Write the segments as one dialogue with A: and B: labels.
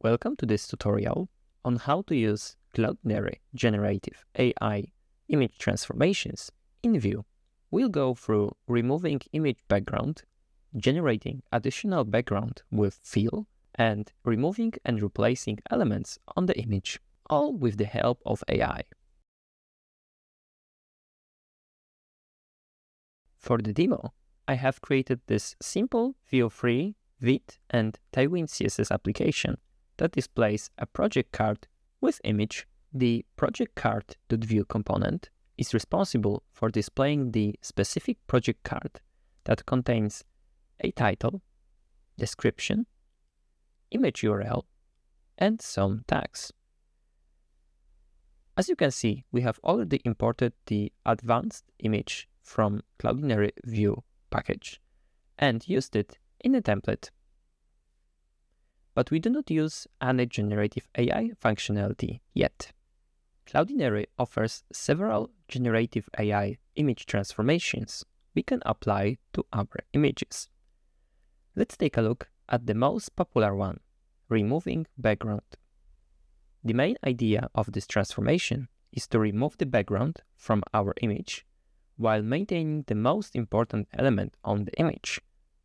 A: Welcome to this tutorial on how to use Cloudinary generative AI image transformations in Vue. We'll go through removing image background, generating additional background with fill, and removing and replacing elements on the image, all with the help of AI. For the demo, I have created this simple Vue-free Vite and Tailwind CSS application that displays a project card with image. The project card.vue component is responsible for displaying the specific project card that contains a title, description, image URL, and some tags. As you can see, we have already imported the advanced image from Cloudinary Vue package and used it in a template. But we do not use any generative AI functionality yet. Cloudinary offers several generative AI image transformations we can apply to our images. Let's take a look at the most popular one, removing background. The main idea of this transformation is to remove the background from our image while maintaining the most important element on the image.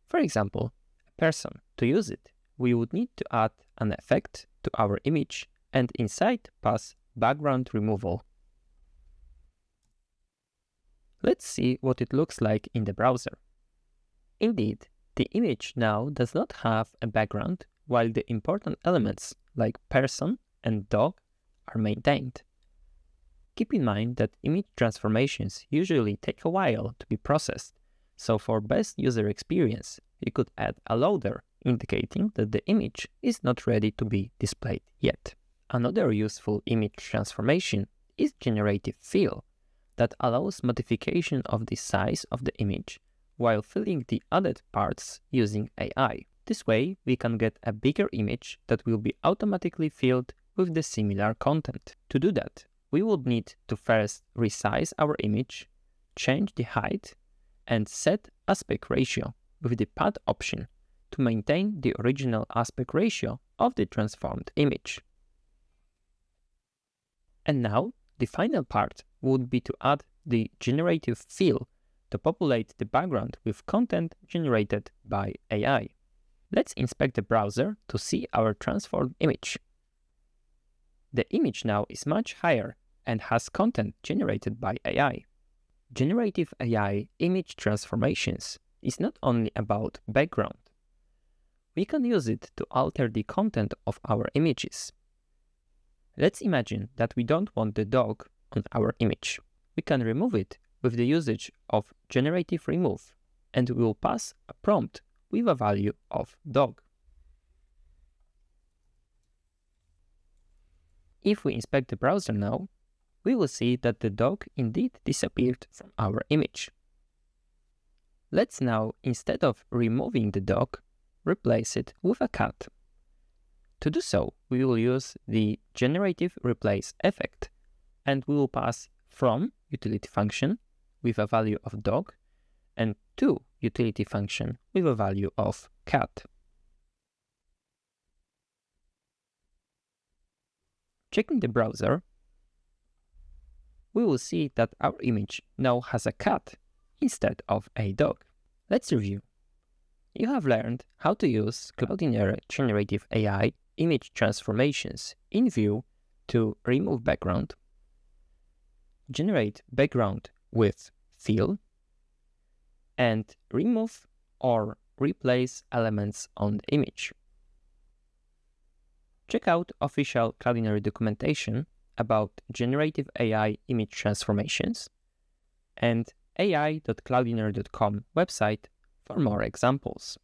A: For example, a person. To use it, we would need to add an effect to our image and inside pass background removal. Let's see what it looks like in the browser. Indeed, the image now does not have a background while the important elements like person and dog are maintained. Keep in mind that image transformations usually take a while to be processed, so for best user experience, you could add a loader indicating that the image is not ready to be displayed yet. Another useful image transformation is generative fill that allows modification of the size of the image while filling the added parts using AI. This way, we can get a bigger image that will be automatically filled with the similar content. To do that, we would need to first resize our image, change the height, and set aspect ratio with the pad option to maintain the original aspect ratio of the transformed image. And now, the final part would be to add the generative fill to populate the background with content generated by AI. Let's inspect the browser to see our transformed image. The image now is much higher and has content generated by AI. Generative AI image transformations is not only about background. We can use it to alter the content of our images. Let's imagine that we don't want the dog on our image. We can remove it with the usage of generative remove, and we will pass a prompt with a value of dog. If we inspect the browser now, we will see that the dog indeed disappeared from our image. Let's now, instead of removing the dog, replace it with a cat. To do so, we will use the generative replace effect, and we will pass from utility function with a value of dog and to utility function with a value of cat. Checking the browser, we will see that our image now has a cat instead of a dog. Let's review. You have learned how to use Cloudinary generative AI image transformations in Vue to remove background, generate background with fill, and remove or replace elements on the image. Check out official Cloudinary documentation about generative AI image transformations and ai.cloudinary.com website for more examples.